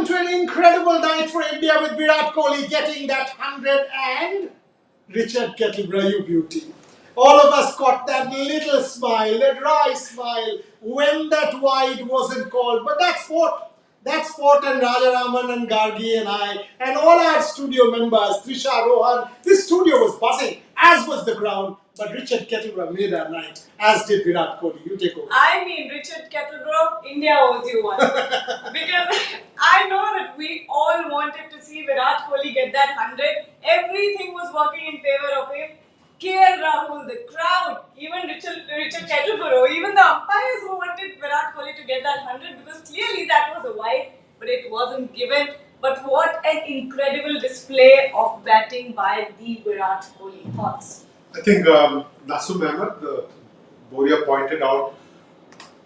to an incredible night for India with Virat Kohli getting that 100 and Richard Kettleborough, you beauty. All of us caught that little smile, that dry smile when that wide wasn't called. But that's sport. That's sport, and Rajaraman and Gargi and I and all our studio members, Trisha, Rohan, this studio was buzzing, as was the ground. But Richard Kettleborough made our night, as did Virat Kohli. You take over. I mean, Richard Kettleborough, India owes you one. Because I know that we all wanted to see Virat Kohli get that 100. Everything was working in favor of him. KL Rahul, the crowd, even Richard Kettleborough, even the umpires who wanted Virat Kohli to get that 100 because clearly that was a wide, but it wasn't given. But what an incredible display of batting by the Virat Kohli. Thoughts? I think Nasum Ahmed, Boria pointed out,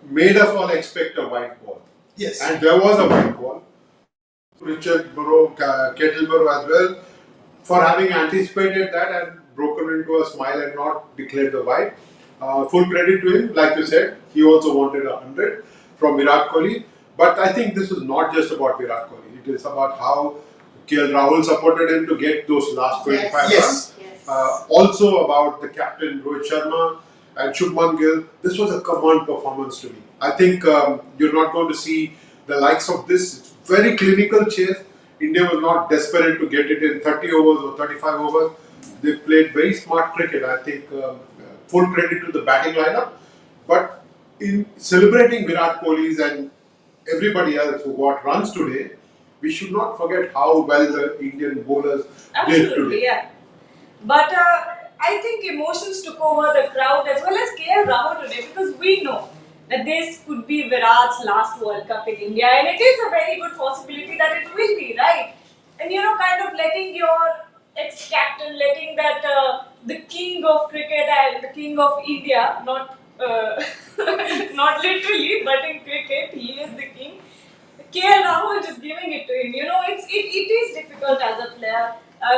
made us all expect a white ball. Yes. And there was a white ball. Richard Kettleborough as well, for having anticipated that and broken into a smile and not declared the white. Full credit to him. Like you said, he also wanted 100 from Virat Kohli. But I think this is not just about Virat Kohli. It is about how KL Rahul supported him to get those last 25 runs. Yes. Also about the captain Rohit Sharma and Shubman Gill. This was a command performance to me. I think you're not going to see the likes of this. It's very clinical chase. India was not desperate to get it in 30 overs or 35 overs. They played very smart cricket. I think full credit to the batting lineup. But in celebrating Virat Kohli's and everybody else who got runs today, we should not forget how well the Indian bowlers did today. Yeah. But I think emotions took over the crowd as well as KL Rahul today because we know that this could be Virat's last World Cup in India and it is a very good possibility that it will be, right? And you know, kind of letting your ex-captain, letting that the king of cricket and the king of India, not not literally, but in cricket, he is the king. KL Rahul just giving it to him. You know, it is difficult as a player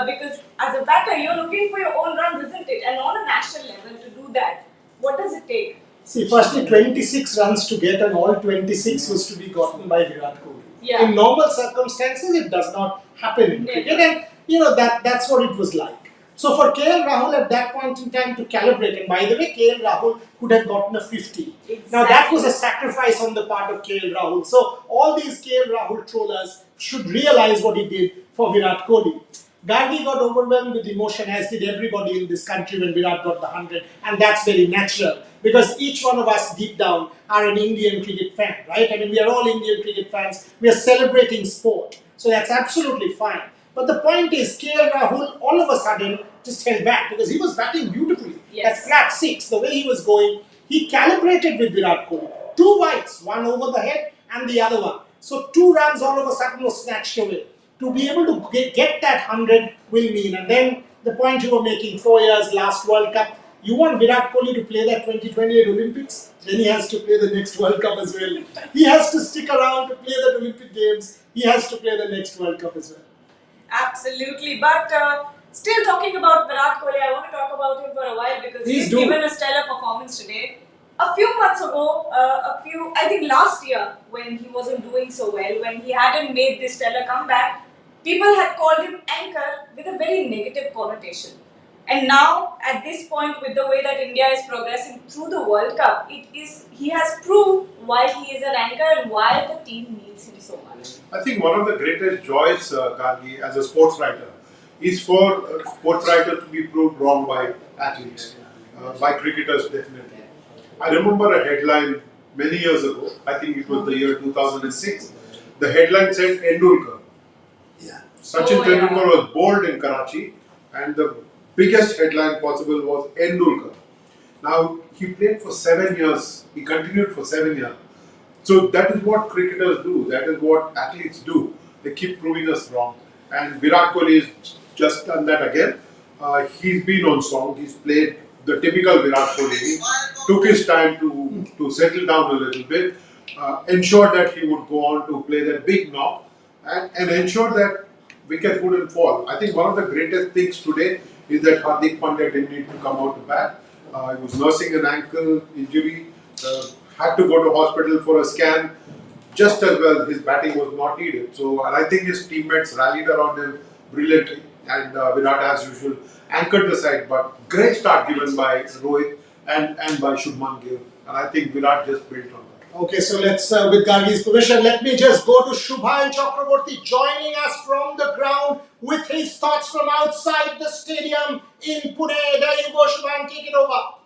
because as a batter, you're looking for your own runs, isn't it? And on a national level to do that, what does it take? See, firstly, 26 runs to get, and all 26 was to be gotten by Virat Kohli. Yeah. In normal circumstances, it does not happen in cricket, and you know that's what it was like. So for KL Rahul at that point in time to calibrate, and by the way, KL Rahul could have gotten a 50. Exactly. Now that was a sacrifice on the part of KL Rahul. So all these KL Rahul trollers should realize what he did for Virat Kohli. Gargi got overwhelmed with emotion, as did everybody in this country when Virat got the 100, and that's very natural because each one of us deep down are an Indian cricket fan, right? I mean, we are all Indian cricket fans. We are celebrating sport, so that's absolutely fine. But the point is, KL Rahul all of a sudden just held back because he was batting beautifully. Yes. That flat six, the way he was going, he calibrated with Virat Kohli. 2 wides, one over the head and the other one. So 2 runs all of a sudden was snatched away. To be able to get that 100 will mean, and then the point you were making, 4 years, last World Cup, you want Virat Kohli to play that 2028 Olympics, then he has to play the next World Cup as well. He has to stick around to play the Olympic Games. He has to play the next World Cup as well. Absolutely, but still talking about Virat Kohli, I want to talk about him for a while because he's given a stellar performance today. A few months ago, I think last year when he wasn't doing so well, when he hadn't made this stellar comeback, people had called him anchor with a very negative connotation. And now, at this point, with the way that India is progressing through the World Cup, he has proved why he is an anchor and why the team needs him so much. I think one of the greatest joys, Gargi, as a sports writer, is for a sports writer to be proved wrong by athletes, by cricketers definitely. I remember a headline many years ago, I think it was the year 2006, the headline said Endulkar. Yeah. Sachin Tendulkar was bowled in Karachi and the biggest headline possible was Endulkar. Now, he played for 7 years, he continued for 7 years. So that is what cricketers do, that is what athletes do. They keep proving us wrong. And Virat Kohli has just done that again. He's been on song, he's played the typical Virat Kohli. He took his time to settle down a little bit, ensure that he would go on to play that big knock and ensure that wickets wouldn't fall. I think one of the greatest things today is that Hardik Pandya didn't need to come out to bat. He was nursing an ankle injury, had to go to hospital for a scan. just as well. His batting was not needed. So, and I think his teammates rallied around him brilliantly, and Virat, as usual, anchored the side. But great start given by Rohit and by Shubman Gill, and I think Virat just built on that. Okay, so let's, with Gargi's permission, let me just go to Shubhan Chakraborty joining us from the ground with his thoughts from outside the stadium in Pune. There you go, Shubhan, take it over.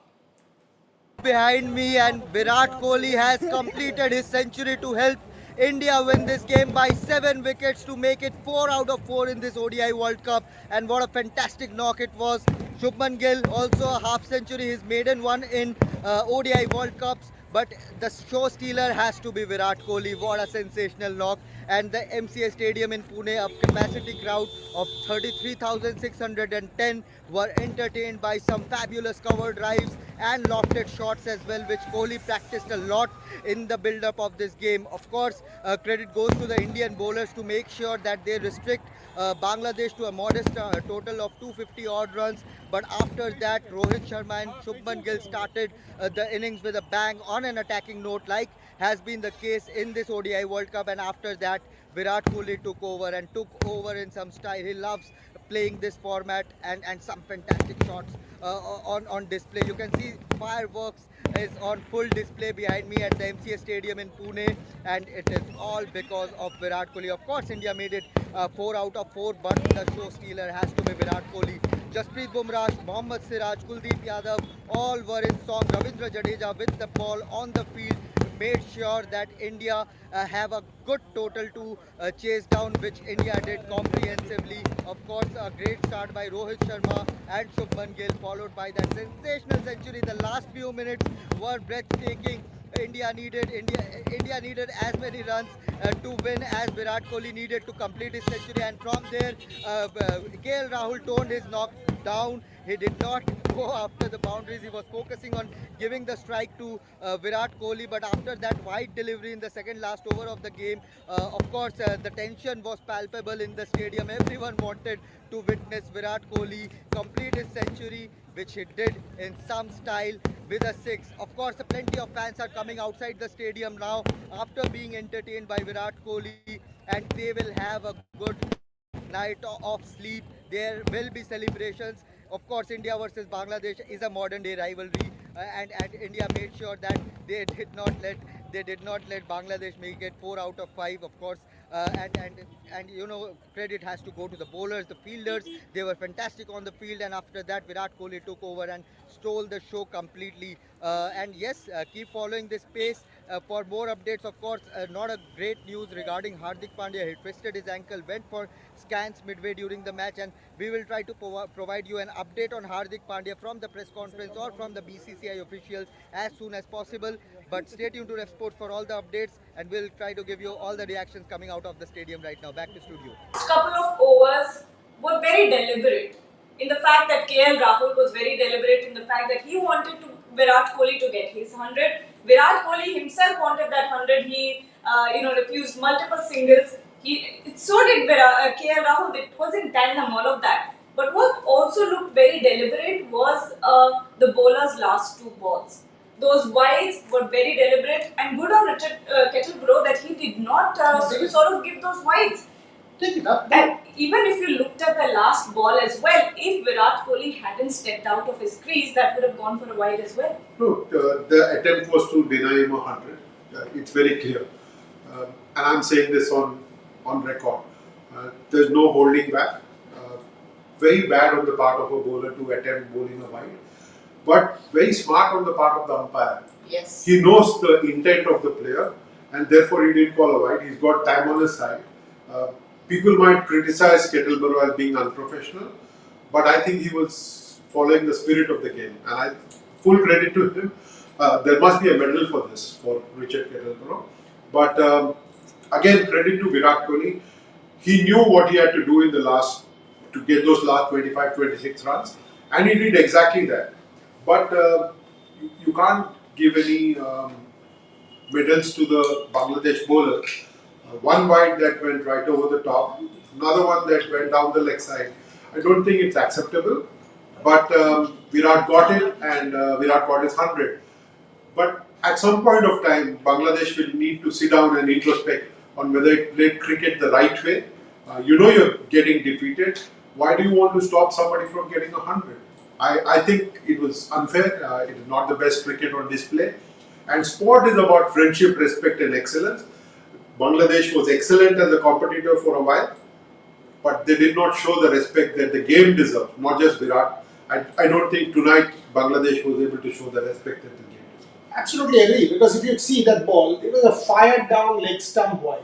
Behind me, and Virat Kohli has completed his century to help India win this game by 7 wickets to make it 4 out of 4 in this ODI World Cup. And what a fantastic knock it was. Shubman Gill also a half century, his maiden one in ODI World Cups. But the show stealer has to be Virat Kohli. What a sensational knock. And the MCA Stadium in Pune, a capacity crowd of 33,610 were entertained by some fabulous cover drives and lofted shots as well, which Kohli practiced a lot in the build-up of this game. Of course, credit goes to the Indian bowlers to make sure that they restrict Bangladesh to a modest total of 250 odd runs. But after that, Rohit Sharma and Shubman Gill started the innings with a bang on an attacking note, like has been the case in this ODI World Cup. And after that, Virat Kohli took over in some style. He loves playing this format, and some fantastic shots on display. You can see fireworks is on full display behind me at the MCA Stadium in Pune, and it is all because of Virat Kohli. Of course, India made it 4 out of 4, but the show stealer has to be Virat Kohli. Jasprit Bumrah, Mohammad Siraj, Kuldeep Yadav, all were in song. Ravindra Jadeja with the ball on the field made sure that India have a good total to chase down, which India did comprehensively. Of course, a great start by Rohit Sharma and Shubman Gill, followed by that sensational century. The last few minutes were breathtaking. India needed as many runs to win as Virat Kohli needed to complete his century, and from there KL Rahul toned his knock down. He did not go after the boundaries. He was focusing on giving the strike to Virat Kohli, but after that wide delivery in the second last over of the game, of course the tension was palpable in the stadium. Everyone wanted to witness Virat Kohli complete his century, which he did in some style with a 6. Of course, plenty of fans are coming outside the stadium now after being entertained by Virat Kohli, and they will have a good night of sleep. There will be celebrations. Of course, India versus Bangladesh is a modern day rivalry, and India made sure that they did not let Bangladesh make it 4 out of 5. Of course, and you know, credit has to go to the bowlers, the fielders. They were fantastic on the field, and after that Virat Kohli took over and stole the show completely. And yes, keep following this space for more updates. Of course, not a great news regarding Hardik Pandya. He twisted his ankle, went for scans midway during the match, and we will try to provide you an update on Hardik Pandya from the press conference or from the BCCI officials as soon as possible. But stay tuned to Ref Sports for all the updates, and we'll try to give you all the reactions coming out of the stadium right now. Back to studio. Couple of overs were very deliberate in the fact that KL Rahul was very deliberate in the fact that he wanted Virat Kohli to get his 100. Virat Kohli himself wanted that 100. He refused multiple singles. So did KL Rahul. It was in tandem, all of that. But what also looked very deliberate was the bowler's last 2 balls. Those wides were very deliberate, and good on Richard Kettleborough that he did not sort of give those wides. Take it up. And even if you looked at the last ball as well, if Virat Kohli hadn't stepped out of his crease, that would have gone for a wide as well. No, the attempt was to deny him 100. It's very clear. And I'm saying this on record. There's no holding back. Very bad on the part of a bowler to attempt bowling a wide, but very smart on the part of the umpire. Yes. He knows the intent of the player, and therefore he didn't call a wide. He's got time on his side. People might criticize Kettleborough as being unprofessional, but I think he was following the spirit of the game, and full credit to him. There must be a medal for this, for Richard Kettleborough. But again, credit to Virat Kohli. He knew what he had to do to get those last 25, 26 runs, and he did exactly that. But you can't give any medals to the Bangladesh bowler. One wide that went right over the top, another one that went down the leg side. I don't think it's acceptable. But Virat got it, and Virat got his 100. But At some point of time, Bangladesh will need to sit down and introspect on whether it played cricket the right way. You know you're getting defeated. Why do you want to stop somebody from getting 100? I think it was unfair. It is not the best cricket on display. And sport is about friendship, respect, and excellence. Bangladesh was excellent as a competitor for a while, but they did not show the respect that the game deserved, not just Virat. I don't think tonight Bangladesh was able to show the respect that the game deserved. Absolutely agree, because if you see that ball, it was a fired down leg stump wide.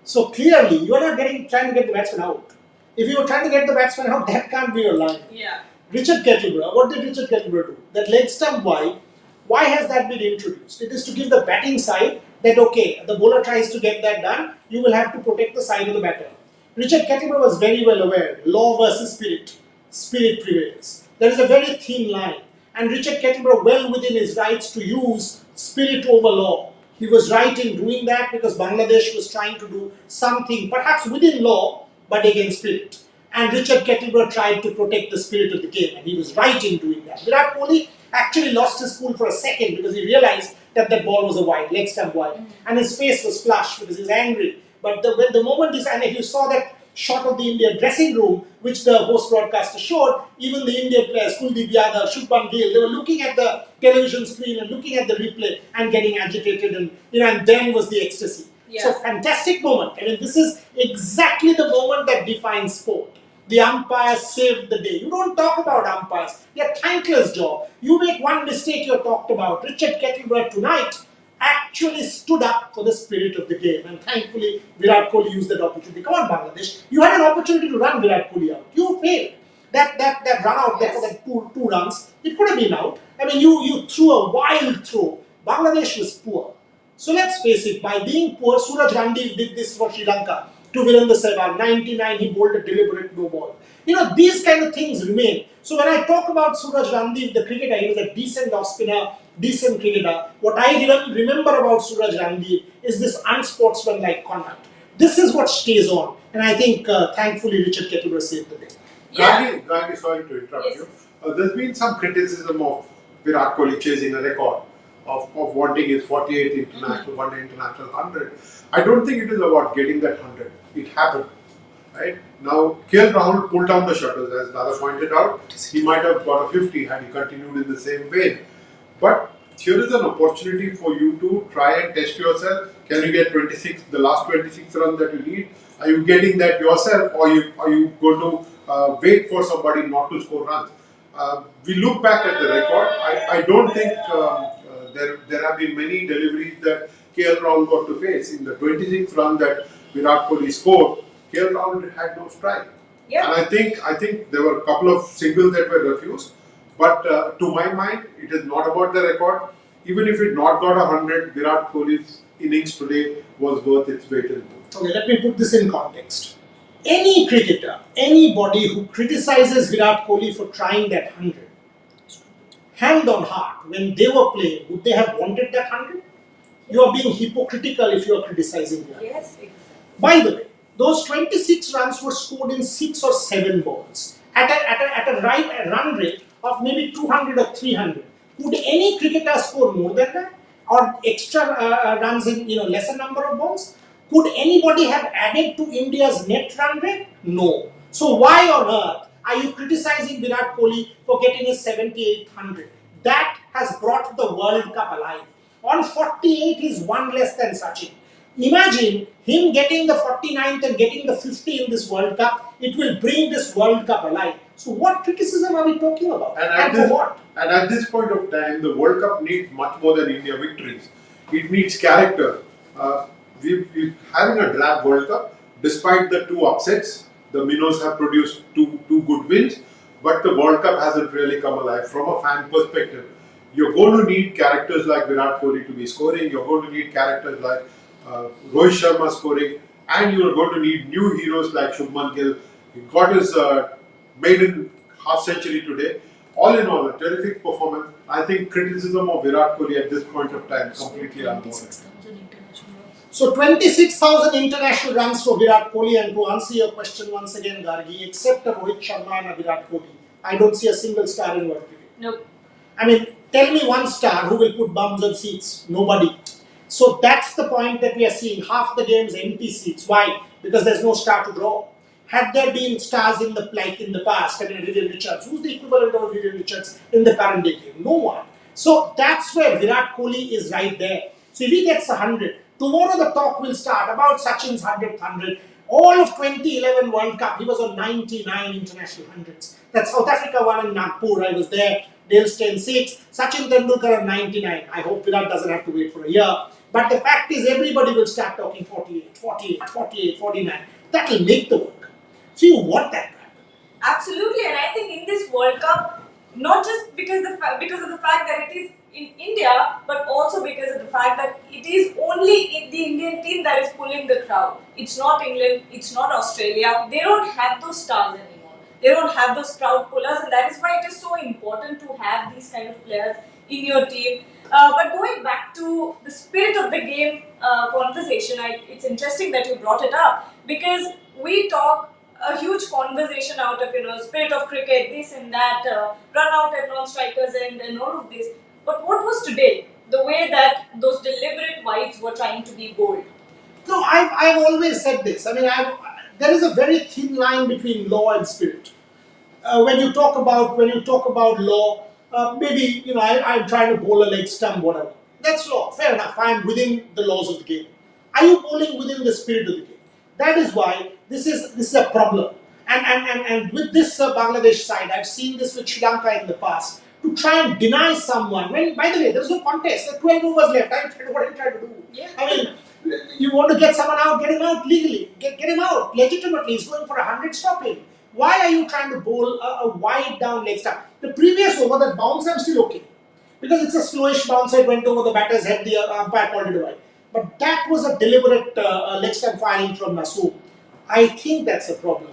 So clearly, you are not trying to get the batsman out. If you were trying to get the batsman out, that can't be your line. Yeah. Richard Kettleborough, what did Richard Kettleborough do? That leg stump wide, why has that been introduced? It is to give the batting side that, okay, the bowler tries to get that done, you will have to protect the side of the batter. Richard Kettleborough was very well aware, law versus spirit. Spirit prevails. There is a very thin line. And Richard Kettleborough, well within his rights to use spirit over law. He was right in doing that because Bangladesh was trying to do something, perhaps within law, but against spirit. And Richard Kettleborough tried to protect the spirit of the game, and he was right in doing that. Virat Kohli actually lost his cool for a second because he realized that that ball was a wide, leg stump wide, and his face was flushed because he was angry. But the moment this, and if you saw that shot of the India dressing room, which the host broadcaster showed, even the Indian players, Kuldeep Yadav, Shubman Gill, they were looking at the television screen and looking at the replay and getting agitated, and and then was the ecstasy. Yeah. So fantastic moment. I mean, this is exactly the moment that defines sport. The umpires saved the day. You don't talk about umpires. They're thankless job. You make one mistake, you're talked about. Richard Kettleborough tonight actually stood up for the spirit of the game, and thankfully Virat Kohli used that opportunity. Come on, Bangladesh, you had an opportunity to run Virat Kohli out. You failed. That run out there for that two runs, it could have been out. I mean, you threw a wild throw. Bangladesh was poor. So let's face it, by being poor, Suraj Randeep did this for Sri Lanka to Virendra Sehwag. 99, he bowled a deliberate no ball. These kind of things remain. So when I talk about Suraj Randeep, the cricketer, he was a decent off spinner, decent cricketer. What I remember about Suraj Randeep is this unsportsmanlike conduct. This is what stays on. And I think, thankfully, Richard Kettleborough saved the day. Yeah. Gandhi, sorry to interrupt Yes. you. There's been some criticism of Virat Kohli chasing a record of wanting his 48th international, one day international 100. I don't think it is about getting that 100. It happened. Right? Now, KL Rahul pulled down the shuttles, as Dada pointed out. He might have got a 50 had he continued in the same vein. But here is an opportunity for you to try and test yourself. Can you get 26, the last 26 runs that you need? Are you getting that yourself, or are you going to wait for somebody not to score runs? We look back at the record. I don't think there have been many deliveries that KL Rahul got to face. In the 26th run that Virat Kohli scored, KL Rahul had no strike. Yeah. And I think there were a couple of singles that were refused. But to my mind, it is not about the record. Even if it not got 100, Virat Kohli's innings today was worth its weight in gold. Okay, let me put this in context. Any cricketer, anybody who criticizes Virat Kohli for trying that 100, hand on heart, when they were playing, would they have wanted that 100? You are being hypocritical if you are criticizing Virat. Yes, exactly. By the way, those 26 runs were scored in 6 or 7 balls at a run rate of maybe 200 or 300. Would any cricketer score more than that, or extra runs in lesser number of balls? Could anybody have added to India's net run rate? No. So why on earth are you criticizing Virat Kohli for getting his 78th 100? That has brought the World Cup alive. On 48, he's one less than Sachin. Imagine him getting the 49th and getting the 50 in this World Cup. It will bring this World Cup alive. So what criticism are we talking about? And for what? And at this point of time, the World Cup needs much more than India victories. It needs character. We're having a drab World Cup. Despite the 2 upsets, the Minnows have produced two good wins, but the World Cup hasn't really come alive. From a fan perspective, you're going to need characters like Virat Kohli to be scoring. You're going to need characters like Rohit Sharma scoring, and you're going to need new heroes like Shubman Gill. He got his maiden half century today. All in all, a terrific performance. I think criticism of Virat Kohli at this point of time is completely unwarranted. So 26,000 international runs for Virat Kohli, and to answer your question once again, Gargi, except a Rohit Sharma and a Virat Kohli, I don't see a single star in world cricket. Nope. I mean, Tell me one star who will put bums on seats. Nobody. So that's the point that we are seeing. Half the games empty seats. Why? Because there's no star to draw. Had there been stars in the past, I mean Vivian Richards, who's the equivalent of Vivian Richards in the current day game? No one. So that's where Virat Kohli is right there. So if he gets 100, tomorrow the talk will start about Sachin's 100th. All of 2011 World Cup, he was on 99 international hundreds. That South Africa won in Nagpur. I was there. Dale Steyn 6, Sachin Tendulkar on 99. I hope Virat doesn't have to wait for a year. But the fact is, everybody will start talking 48, 48, 48, 49. That will make the work. So you want that. Absolutely, and I think in this World Cup, not just because of the fact that it is in India, but also because of the fact that it is only the Indian team that is pulling the crowd. It's not England, it's not Australia. They don't have those stars anymore. They don't have those crowd pullers, and that is why it is so important to have these kind of players in your team. But going back to the spirit of the game conversation, it's interesting that you brought it up because we talk a huge conversation out of spirit of cricket, this and that, run out at non-strikers and all of this. But what was today? The way that those deliberate wides were trying to be bold. No, I've always said this. I mean, there is a very thin line between law and spirit. When you talk about law, maybe I'm trying to bowl a leg stump, whatever. That's law. Fair enough. I am within the laws of the game. Are you bowling within the spirit of the game? That is why this is a problem. And with this Bangladesh side, I've seen this with Sri Lanka in the past. To try and deny someone, when by the way, there's no contest. There are 12 overs left. What are you trying to do? Yeah. I mean, you want to get someone out, get him out legally. Get him out legitimately. He's going for 100, stop him. Why are you trying to bowl a wide down leg stump? The previous over, that bounce, I'm still okay. Because it's a slowish bounce, it went over the batter's head, the umpire called it a wide. But that was a deliberate leg stump firing from Nasoom. I think that's a problem.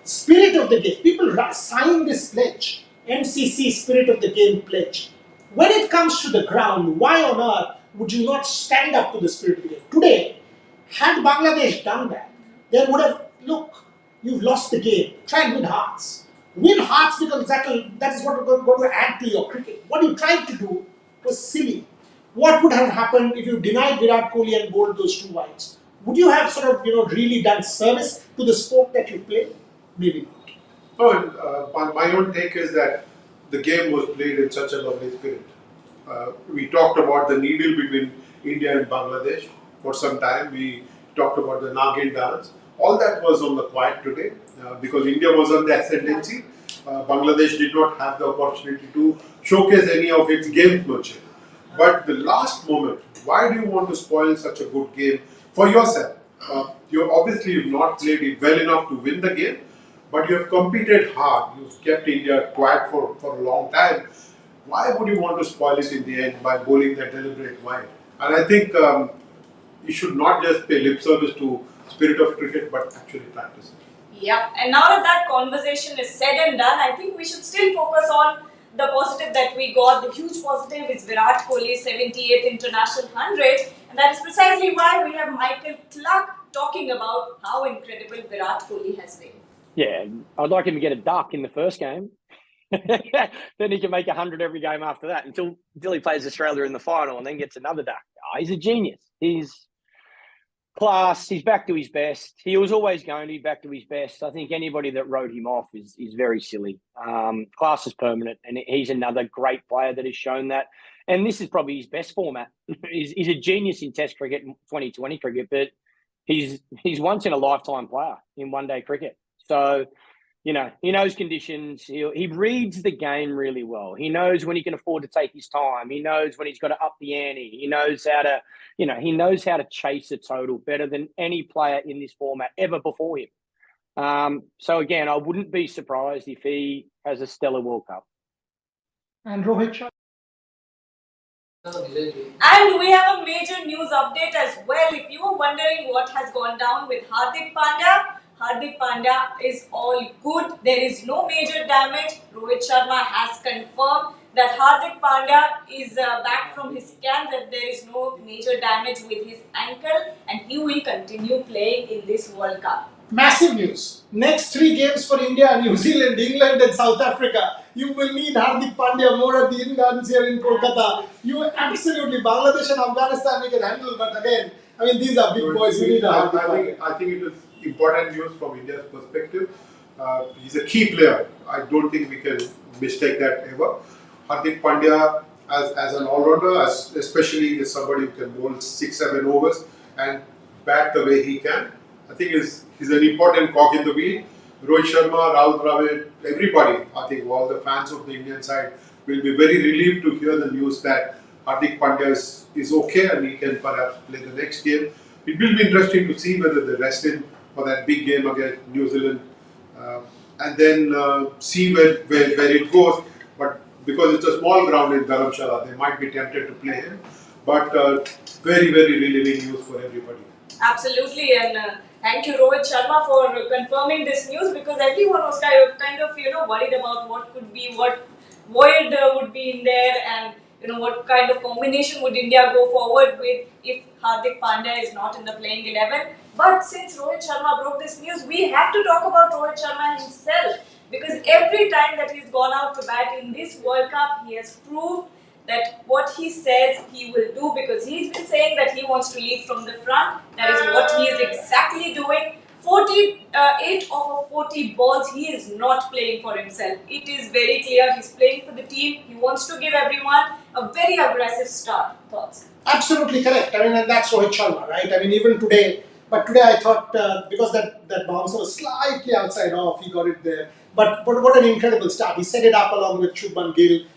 Spirit of the game. People sign this pledge. MCC Spirit of the Game pledge. When it comes to the ground, why on earth would you not stand up to the spirit of the game? Today, had Bangladesh done that, they would have, look, you've lost the game. Try and win hearts. Win hearts because that is what we're going to add to your cricket. What you tried to do was silly. What would have happened if you denied Virat Kohli and bowled those two wides? Would you have sort of really done service to the sport that you play? Maybe not. No, my own take is that the game was played in such a lovely spirit. We talked about the needle between India and Bangladesh for some time. We talked about the Nagin dance. All that was on the quiet today because India was on the ascendancy. Bangladesh did not have the opportunity to showcase any of its gamemanship. But the last moment, why do you want to spoil such a good game for yourself? You've not played it well enough to win the game, but you have competed hard. You've kept India quiet for a long time. Why would you want to spoil it in the end by bowling that deliberate wide? And I think you should not just pay lip service to spirit of cricket, but actually practice it. Yeah, and now that conversation is said and done, I think we should still focus on the positive that we got. The huge positive is Virat Kohli's 78th international 100, and that is precisely why we have Michael Clark talking about how incredible Virat Kohli has been. Yeah, I'd like him to get a duck in the first game. Then he can make 100 every game after that until he plays Australia in the final and then gets another duck. Oh, he's a genius. He's class. He's back to his best. He was always going to be back to his best. I think anybody that wrote him off is very silly. Class is permanent, and he's another great player that has shown that. And this is probably his best format. He's a genius in Test cricket, 2020 cricket, but he's once in a lifetime player in one-day cricket. So, he knows conditions. He reads the game really well. He knows when he can afford to take his time. He knows when he's got to up the ante. He knows how to, he knows how to chase a total better than any player in this format ever before him. So again, I wouldn't be surprised if he has a stellar World Cup. And Rohit Sharma. And we have a major news update as well. If you were wondering what has gone down with Hardik Pandya is all good. There is no major damage. Rohit Sharma has confirmed that Hardik Pandya is back from his scan, that there is no major damage with his ankle and he will continue playing in this World Cup. Massive news. Next 3 games for India, New Zealand, England and South Africa. You will need Hardik Pandya more at the Indians here in Kolkata. You absolutely, Bangladesh and Afghanistan we can handle, but again, I mean, these are big boys. We need a Hardik Pandya. I think it is important news from India's perspective. He's a key player. I don't think we can mistake that ever. Hardik Pandya as an all-rounder, especially as somebody who can bowl 6-7 overs and bat the way he can. I think he's an important cog in the wheel. Rohit Sharma, Rahul Dravid, everybody, I think all the fans of the Indian side will be very relieved to hear the news that Hardik Pandya is okay and he can perhaps play the next game. It will be interesting to see whether they rest him for that big game against New Zealand and then see where it goes. But because it's a small ground in Dharamshala, they might be tempted to play him. But very, very relieving news for everybody. Absolutely, and thank you, Rohit Sharma, for confirming this news, because everyone was kind of worried about what could be, what void would be in there, and what kind of combination would India go forward with if Hardik Pandya is not in the playing 11. But since Rohit Sharma broke this news, we have to talk about Rohit Sharma himself, because every time that he's gone out to bat in this World Cup, he has proved that what he says he will do, because he's been saying that he wants to lead from the front. That is what he is exactly doing. 48 of 40 balls, he is not playing for himself. It is very clear he's playing for the team. He wants to give everyone a very aggressive start. Thoughts? Absolutely correct. I mean, and that's Rohit Sharma, right? I mean, even today, but today I thought because that bouncer was slightly outside off, he got it there. But what an incredible start. He set it up along with Shubman Gill.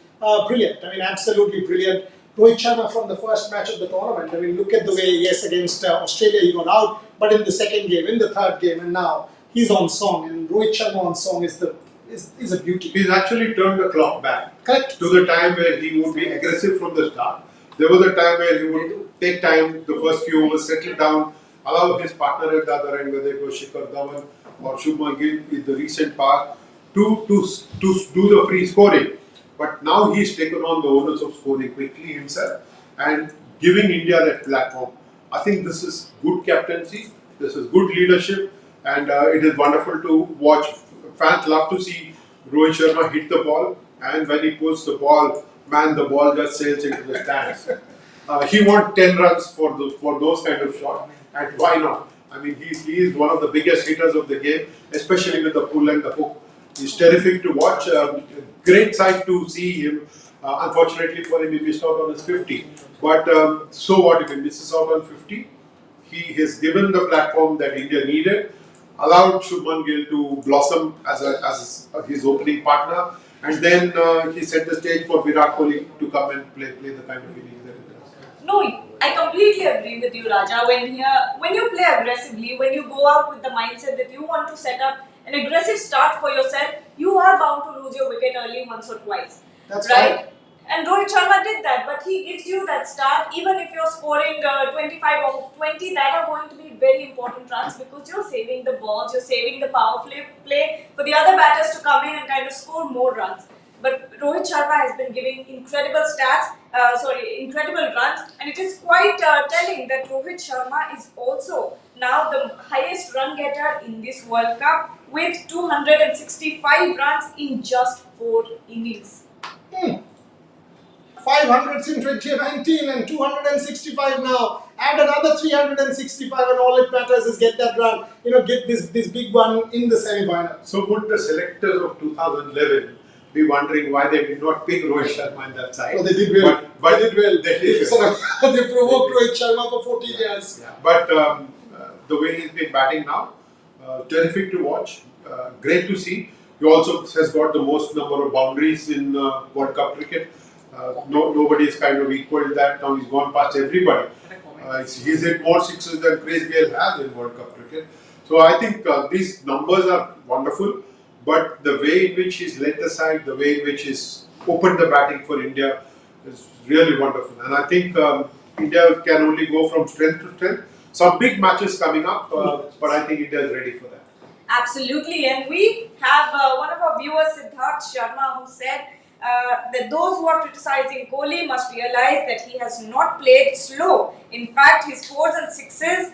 Brilliant. I mean, absolutely brilliant. Rohit Sharma from the first match of the tournament. I mean, look at the way, yes, against Australia he got out, but in the second game, in the third game, and now he's on song. And Rohit Sharma on song is a beauty. He's actually turned the clock back. Correct. To the time where he would be aggressive from the start. There was a time where he would take time, the first few overs, settle down, allow his partner at the other end, whether it was Shikhar Dhawan or Shubman Gill in the recent past, to do the free scoring. But now he's taken on the onus of scoring quickly himself and giving India that platform. I think this is good captaincy, this is good leadership, and it is wonderful to watch. Fans love to see Rohit Sharma hit the ball, and when he pulls the ball, man, the ball just sails into the stands. He wants 10 runs for those kind of shots, and why not? I mean, he is one of the biggest hitters of the game, especially with the pull and the hook. He's terrific to watch. Great sight to see him. Unfortunately for him, he missed out on his 50. But so what if he misses out on 50? He has given the platform that India needed, allowed Shubman Gill to blossom as his opening partner, and then he set the stage for Virat Kohli to come and play the kind of innings that he does. No, I completely agree with you, Raja. When you play aggressively, when you go out with the mindset that you want to set up an aggressive start for yourself, you are bound to lose your wicket early once or twice. That's right. And Rohit Sharma did that, but he gives you that start. Even if you're scoring 25 or 20, that are going to be very important runs, because you're saving the balls, you're saving the power play for the other batters to come in and kind of score more runs. But Rohit Sharma has been giving incredible incredible runs, and it is quite telling that Rohit Sharma is also now the highest run getter in this World Cup with 265 runs in just 4 innings. 500s in 2019 and 265 now. Add another 365 and all it matters is get that run. Get this big one in the semi-final. So would the selectors of 2011 be wondering why they did not pick Rohit Sharma in that side? Oh, they did well. But they did well. They provoked Rohit Sharma for 14 years. Yeah. But the way he's been batting now, terrific to watch. Great to see. He also has got the most number of boundaries in World Cup cricket. Nobody's kind of equaled that. Now he's gone past everybody. He's hit more sixes than Chris Gayle has in World Cup cricket. So I think these numbers are wonderful, but the way in which he's led the side, the way in which he's opened the batting for India is really wonderful. And I think India can only go from strength to strength. Some big matches coming up, but I think India is ready for that. Absolutely, and we have one of our viewers, Siddharth Sharma, who said that those who are criticizing Kohli must realize that he has not played slow. In fact, his 4s and 6s,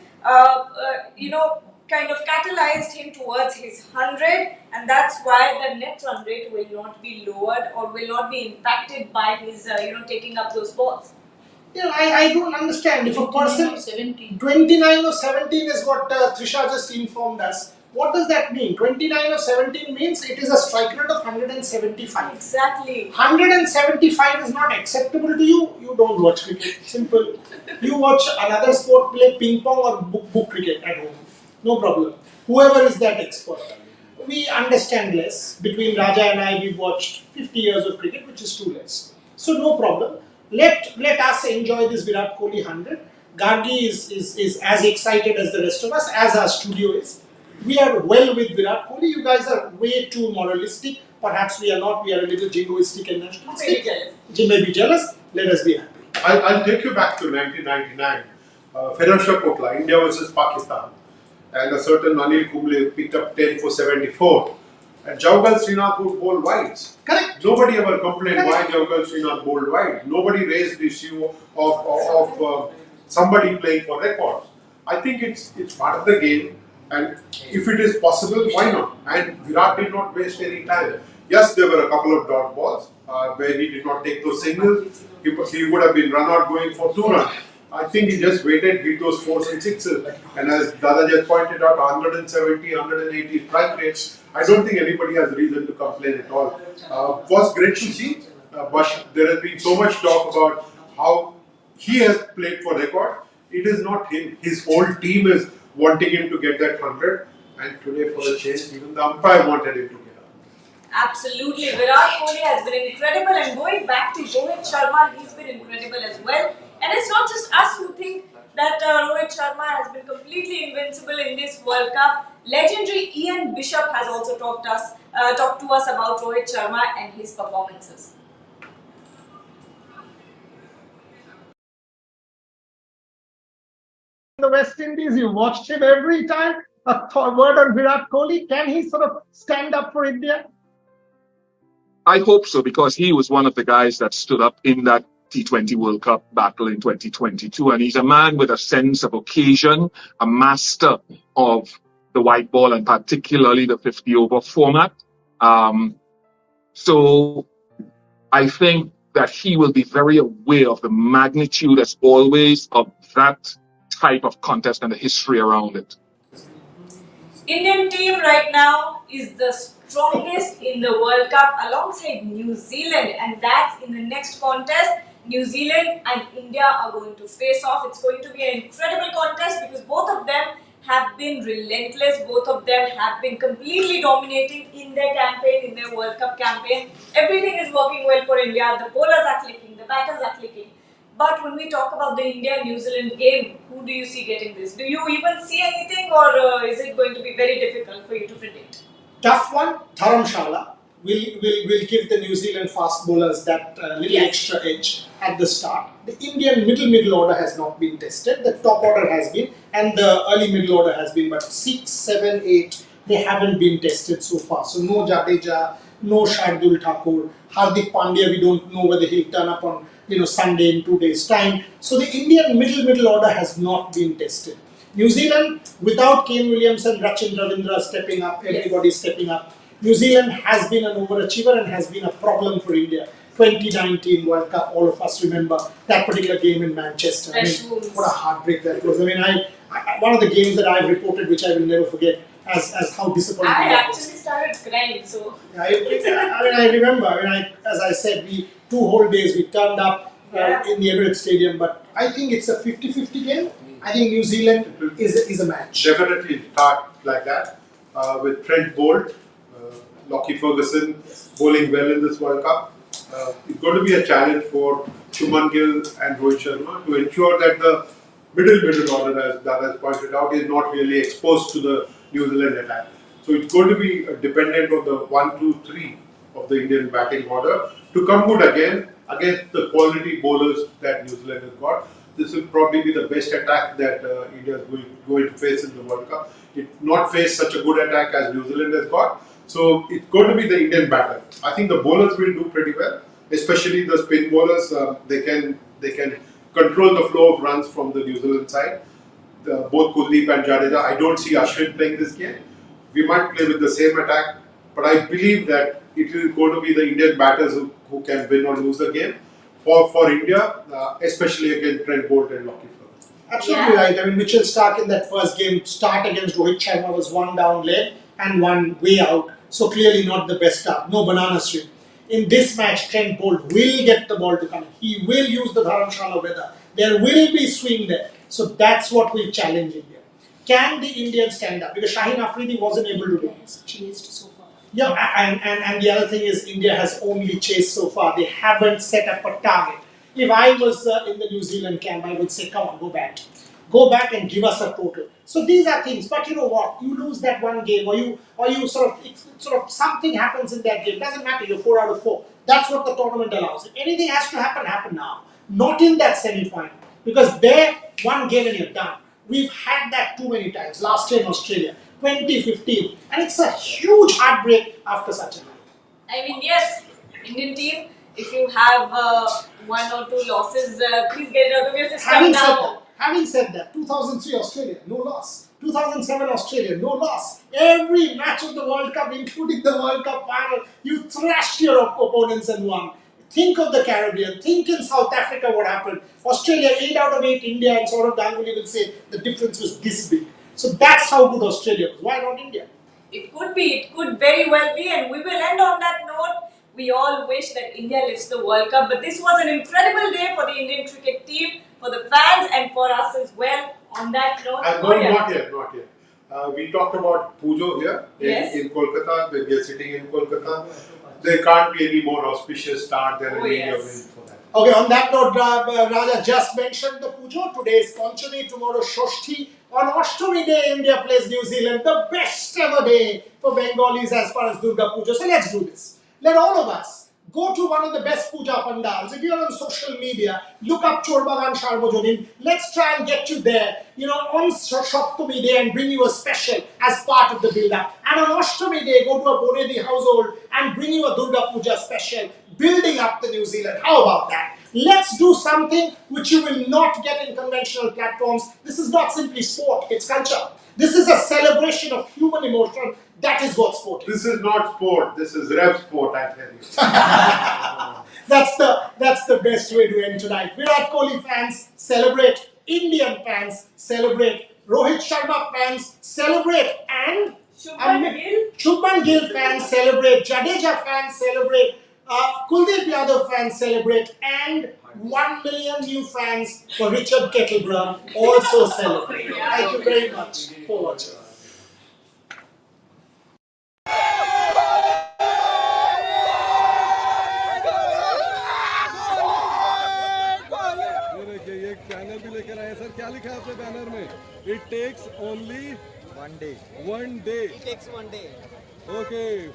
kind of catalyzed him towards his 100, and that's why the net run rate will not be lowered or will not be impacted by his, taking up those balls. Yeah, I don't understand. If a person 29 of 17 is what Trisha just informed us. What does that mean? 29 of 17 means it is a strike rate of 175. Exactly. 175 is not acceptable to you. You don't watch cricket. Simple. You watch another sport, play ping pong or book cricket at home. No problem. Whoever is that expert. We understand less. Between Raja and I, we've watched 50 years of cricket, which is too less. So no problem. Let us enjoy this Virat Kohli 100. Gargi is as excited as the rest of us, as our studio is. We are well with Virat Kohli. You guys are way too moralistic. Perhaps we are not. We are a little jingoistic and nationalistic. You may be jealous. Let us be happy. I'll take you back to 1999. Ferozshah Kotla, India versus Pakistan. And a certain Anil Kumble picked up 10 for 74. And Jawgal Srinath would bowl wides. Correct. Nobody ever complained why Jawgal Srinath bowled wide. Nobody raised the issue of somebody playing for records. I think it's part of the game, and if it is possible, why not? And Virat did not waste any time. Yes, there were a couple of dot balls where he did not take those singles. He would have been run out going for 2 runs. I think he just waited, hit those 4s and 6s. And as Dada just pointed out, 170, 180 strike rates. I don't think anybody has reason to complain at all. Was great to see, but there has been so much talk about how he has played for record. It is not him. His whole team is wanting him to get that 100. And today, for a change, even the umpire wanted him to get it. Absolutely. Virat Kohli has been incredible, and going back to Rohit Sharma, he's been incredible as well. And it's not just us who think that Rohit Sharma has been completely invincible in this World Cup. Legendary Ian Bishop has also talked to us about Rohit Sharma and his performances. The West Indies, you watched him every time. A word on Virat Kohli. Can he sort of stand up for India? I hope so, because he was one of the guys that stood up in that T20 World Cup battle in 2022. And he's a man with a sense of occasion, a master of the white ball, and particularly the 50-over format. So I think that he will be very aware of the magnitude, as always, of that type of contest and the history around it. Indian team right now is the strongest in the World Cup alongside New Zealand, and that's in the next contest. New Zealand and India are going to face off. It's going to be an incredible contest because both of them have been relentless. Both of them have been completely dominating in their campaign, in their World Cup campaign. Everything is working well for India. The bowlers are clicking, the batters are clicking. But when we talk about the India-New Zealand game, who do you see getting this? Do you even see anything, or is it going to be very difficult for you to predict? Tough one. Dharamshala will give the New Zealand fast bowlers that little extra edge at the start. The Indian middle order has not been tested. The top order has been, and the early middle order has been, but 6, 7, 8, they haven't been tested so far. So no Jadeja, no Shardul Thakur, Hardik Pandya, we don't know whether he'll turn up on Sunday in 2 days' time. So the Indian middle order has not been tested. New Zealand, without Kane Williamson, Rachin Ravindra stepping up, everybody stepping up. New Zealand has been an overachiever and has been a problem for India. 2019 World Cup, all of us remember that particular game in Manchester. I mean, what a heartbreak that was. I mean, one of the games that I've reported, which I will never forget, as how disappointing I that actually started crying, so... I remember, as I said, 2 whole days we turned up in the Emirates Stadium, but I think it's a 50-50 game. I think New Zealand is a match. Definitely start like that with Trent Bolt, Lockie Ferguson bowling well in this World Cup. It's going to be a challenge for Shubman Gill and Rohit Sharma to ensure that the middle order, as Dada has pointed out, is not really exposed to the New Zealand attack. So it's going to be dependent on the 1, 2, 3 of the Indian batting order to come good again against the quality bowlers that New Zealand has got. This will probably be the best attack that India is going to face in the World Cup. It not face such a good attack as New Zealand has got. So it's going to be the Indian batter. I think the bowlers will do pretty well, especially the spin bowlers. They can control the flow of runs from the New Zealand side. both Kuldeep and Jadeja. I don't see Ashwin playing this game. We might play with the same attack, but I believe that it is going to be the Indian batters who can win or lose the game for India, especially against Trent Bolt and Lockie Ferguson. Absolutely right. I mean, Mitchell Stark in that first game start against Rohit Sharma was one down leg and one way out. So clearly not the best start. No banana swing. In this match, Trent Bolt will get the ball to come in. He will use the Dharamshala weather. There will be swing there. So that's what will challenge India. Can the Indians stand up? Because Shaheen Afridi wasn't able to do this. Chased so far. Yeah, and the other thing is India has only chased so far. They haven't set up a target. If I was in the New Zealand camp, I would say, come on, go back. Go back and give us a total. So these are things. But you know what? You lose that one game, or you sort of something happens in that game. Doesn't matter. You're 4 out of 4. That's what the tournament allows. If anything has to happen now. Not in that semi-final, because there one game and you're done. We've had that too many times. Last year in Australia, 2015, and it's a huge heartbreak after such a night. I mean, yes, Indian team, if you have 1 or 2 losses, please get it out of your system now. Having said that, 2003 Australia, no loss. 2007 Australia, no loss. Every match of the World Cup, including the World Cup final, you thrashed your opponents and won. Think of the Caribbean. Think in South Africa what happened. Australia 8 out of 8, India, and Saurav Ganguly will say the difference was this big. So that's how good Australia was. Why not India? It could be, it could very well be, and we will end on that note. We all wish that India lifts the World Cup, but this was an incredible day for the Indian cricket team, for the fans, and for us as well. On that note, And no, not yet. We talked about Pujo here in Kolkata. When we are sitting in Kolkata, there can't be any more auspicious start than an India win for that. Okay, on that note, Raja just mentioned the Pujo. Today is Panchami, tomorrow Shoshti. On Ashtami Day, India plays New Zealand. The best ever day for Bengalis as far as Durga Puja. So let's do this. Let all of us go to one of the best puja pandals. If you're on social media, look up Chorbagan Sarvajanin. Let's try and get you there, on Saptami Day and bring you a special as part of the build-up. And on Ashtami Day, go to a Boredi household and bring you a Durga Puja special, building up the New Zealand. How about that? Let's do something which you will not get in conventional platforms. This is not simply sport, it's culture. This is a celebration of human emotion. That is what sport is. This is not sport. This is rev sport, I tell you. That's the best way to end tonight. Virat Kohli fans, celebrate. Indian fans, celebrate. Rohit Sharma fans, celebrate. And Shubman Gill fans, celebrate. Jadeja fans, celebrate. Kuldeep Yadav fans, celebrate. And 1 million new fans for Richard Kettleborough also celebrate. Thank you very much for watching. ये banner भी लेकर आए sir, क्या लिखा है आपने banner में? It takes only 1 day. 1 day. It takes 1 day. Okay.